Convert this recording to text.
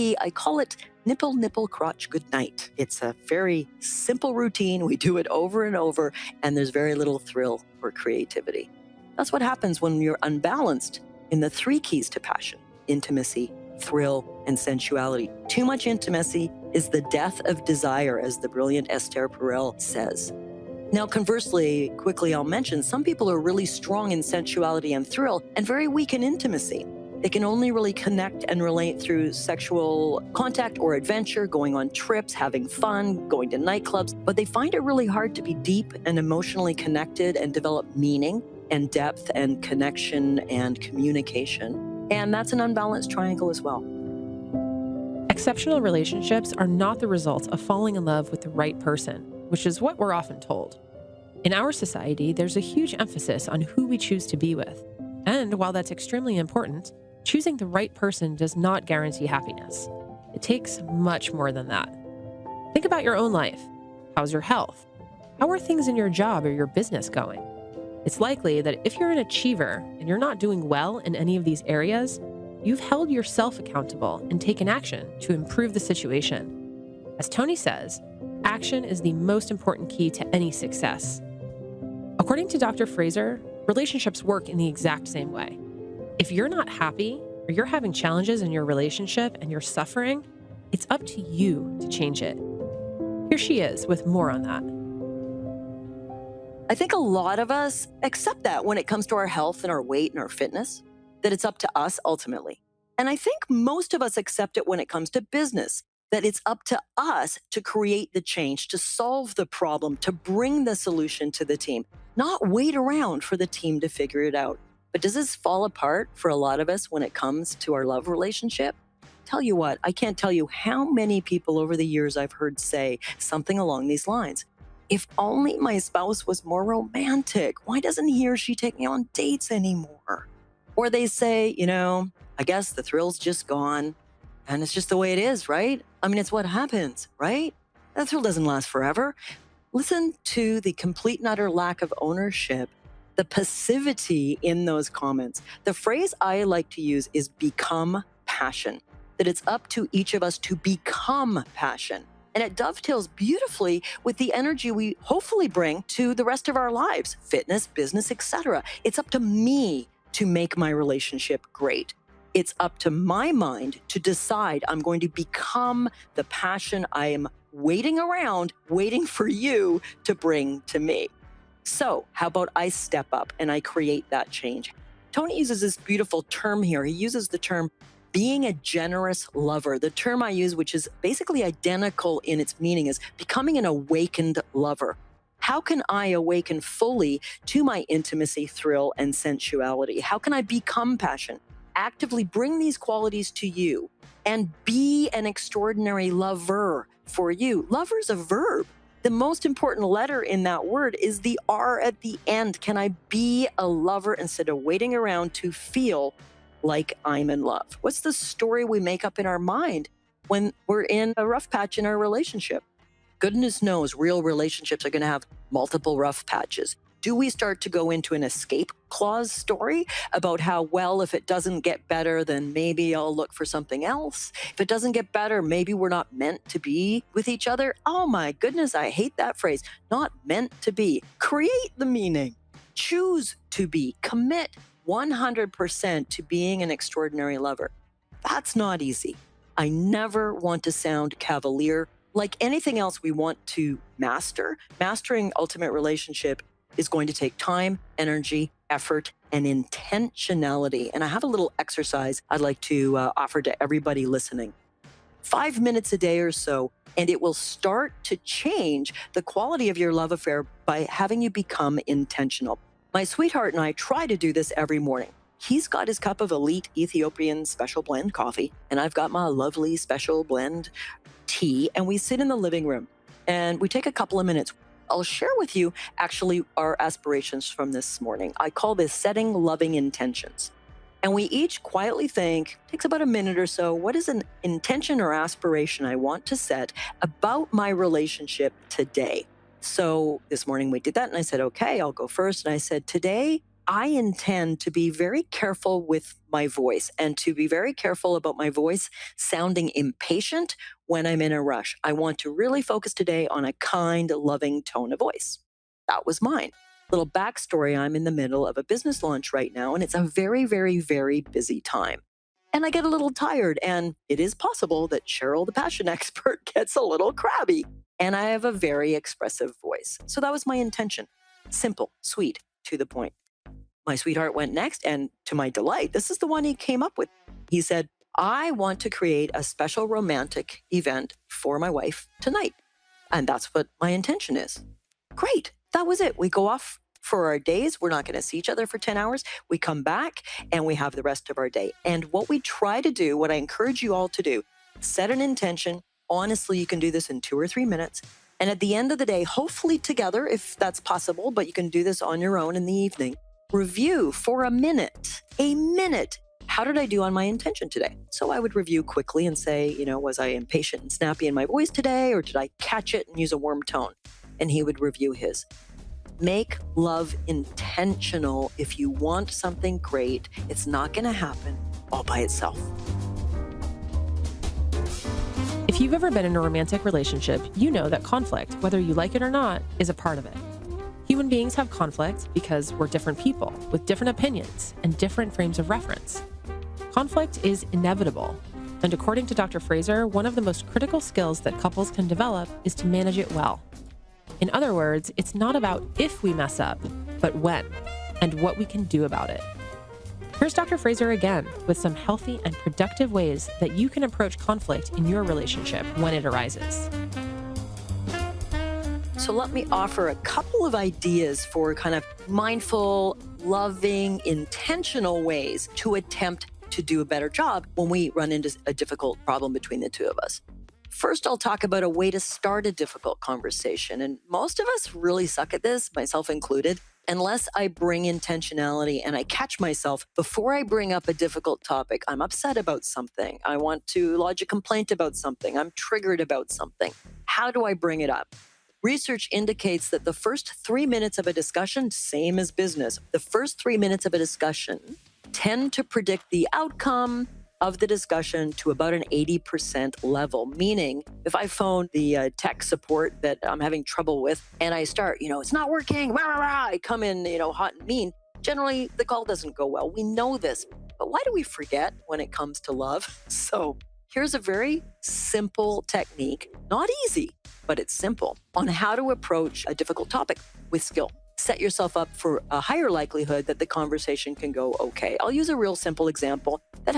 I call it nipple, nipple, crotch, good night. It's a very simple routine. We do it over and over, and there's very little thrill or creativity. That's what happens when you're unbalanced in the three keys to passion: intimacy, thrill, and sensuality. Too much intimacy is the death of desire, as the brilliant Esther Perel says. Now, conversely, quickly I'll mention, some people are really strong in sensuality and thrill and very weak in intimacy. They can only really connect and relate through sexual contact or adventure, going on trips, having fun, going to nightclubs, but they find it really hard to be deep and emotionally connected and develop meaning and depth and connection and communication. And that's an unbalanced triangle as well. Exceptional relationships are not the result of falling in love with the right person, which is what we're often told. In our society, there's a huge emphasis on who we choose to be with. And while that's extremely important, choosing the right person does not guarantee happiness. It takes much more than that. Think about your own life. How's your health? How are things in your job or your business going? It's likely that if you're an achiever and you're not doing well in any of these areas, you've held yourself accountable and taken action to improve the situation. As Tony says, action is the most important key to any success. According to Dr. Fraser, relationships work in the exact same way. If you're not happy or you're having challenges in your relationship and you're suffering, it's up to you to change it. Here she is with more on that. I think a lot of us accept that when it comes to our health and our weight and our fitness, that it's up to us ultimately. And I think most of us accept it when it comes to business, that it's up to us to create the change, to solve the problem, to bring the solution to the team, not wait around for the team to figure it out. But does this fall apart for a lot of us when it comes to our love relationship? Tell you what, I can't tell you how many people over the years I've heard say something along these lines. If only my spouse was more romantic. Why doesn't he or she take me on dates anymore? Or they say, I guess the thrill's just gone and it's just the way it is, right? I mean, it's what happens, right? That thrill doesn't last forever. Listen to the complete and utter lack of ownership, the passivity in those comments. The phrase I like to use is become passion, that it's up to each of us to become passion. And it dovetails beautifully with the energy we hopefully bring to the rest of our lives, fitness, business, etc. It's up to me to make my relationship great. It's up to my mind to decide I'm going to become the passion I am waiting for you to bring to me. So how about I step up and I create that change? Tony uses this beautiful term here. He uses the term being a generous lover. The term I use, which is basically identical in its meaning, is becoming an awakened lover. How can I awaken fully to my intimacy, thrill, and sensuality? How can I become passion? Actively bring these qualities to you and be an extraordinary lover for you. Lover is a verb. The most important letter in that word is the R at the end. Can I be a lover instead of waiting around to feel like I'm in love? What's the story we make up in our mind when we're in a rough patch in our relationship? Goodness knows real relationships are going to have multiple rough patches. Do we start to go into an escape clause story about how, well, if it doesn't get better, then maybe I'll look for something else? If it doesn't get better, maybe we're not meant to be with each other. Oh my goodness, I hate that phrase. Not meant to be. Create the meaning. Choose to be. Commit 100% to being an extraordinary lover. That's not easy. I never want to sound cavalier. Like anything else we want to master, mastering ultimate relationship is going to take time, energy, effort, and intentionality. And I have a little exercise I'd like to offer to everybody listening. 5 minutes a day or so, and it will start to change the quality of your love affair by having you become intentional. My sweetheart and I try to do this every morning. He's got his cup of elite Ethiopian special blend coffee, and I've got my lovely special blend tea, and we sit in the living room and we take a couple of minutes. I'll share with you actually our aspirations from this morning. I call this setting loving intentions. And we each quietly think, takes about a minute or so, what is an intention or aspiration I want to set about my relationship today? So this morning we did that and I said, okay, I'll go first. And I said, today I intend to be very careful with my voice and to be very careful about my voice sounding impatient when I'm in a rush. I want to really focus today on a kind, loving tone of voice. That was mine. Little backstory, I'm in the middle of a business launch right now, and it's a very, very, very busy time. And I get a little tired, and it is possible that Cheryl, the passion expert, gets a little crabby. And I have a very expressive voice. So that was my intention. Simple, sweet, to the point. My sweetheart went next, and to my delight, this is the one he came up with. He said, I want to create a special romantic event for my wife tonight. And that's what my intention is. Great. That was it. We go off for our days. We're not going to see each other for 10 hours. We come back and we have the rest of our day. And what we try to do, what I encourage you all to do, set an intention. Honestly, you can do this in 2 or 3 minutes. And at the end of the day, hopefully together, if that's possible, but you can do this on your own in the evening, review for a minute. A minute. How did I do on my intention today? So I would review quickly and say, was I impatient and snappy in my voice today, or did I catch it and use a warm tone? And he would review his. Make love intentional. If you want something great, it's not going to happen all by itself. If you've ever been in a romantic relationship, you know that conflict, whether you like it or not, is a part of it. Human beings have conflict because we're different people with different opinions and different frames of reference. Conflict is inevitable, and according to Dr. Fraser, one of the most critical skills that couples can develop is to manage it well. In other words, it's not about if we mess up, but when, and what we can do about it. Here's Dr. Fraser again with some healthy and productive ways that you can approach conflict in your relationship when it arises. So let me offer a couple of ideas for kind of mindful, loving, intentional ways to attempt to do a better job when we run into a difficult problem between the two of us. First, I'll talk about a way to start a difficult conversation. And most of us really suck at this, myself included, unless I bring intentionality and I catch myself before I bring up a difficult topic. I'm upset about something. I want to lodge a complaint about something. I'm triggered about something. How do I bring it up? Research indicates that the first 3 minutes of a discussion, same as business, the first 3 minutes of a discussion tend to predict the outcome of the discussion to about an 80% level. Meaning, if I phone the tech support that I'm having trouble with and I start, it's not working, rah, rah, rah, I come in, hot and mean, generally the call doesn't go well. We know this, but why do we forget when it comes to love? So here's a very simple technique, not easy, but it's simple, on how to approach a difficult topic with skill. Set yourself up for a higher likelihood that the conversation can go okay. I'll use a real simple example that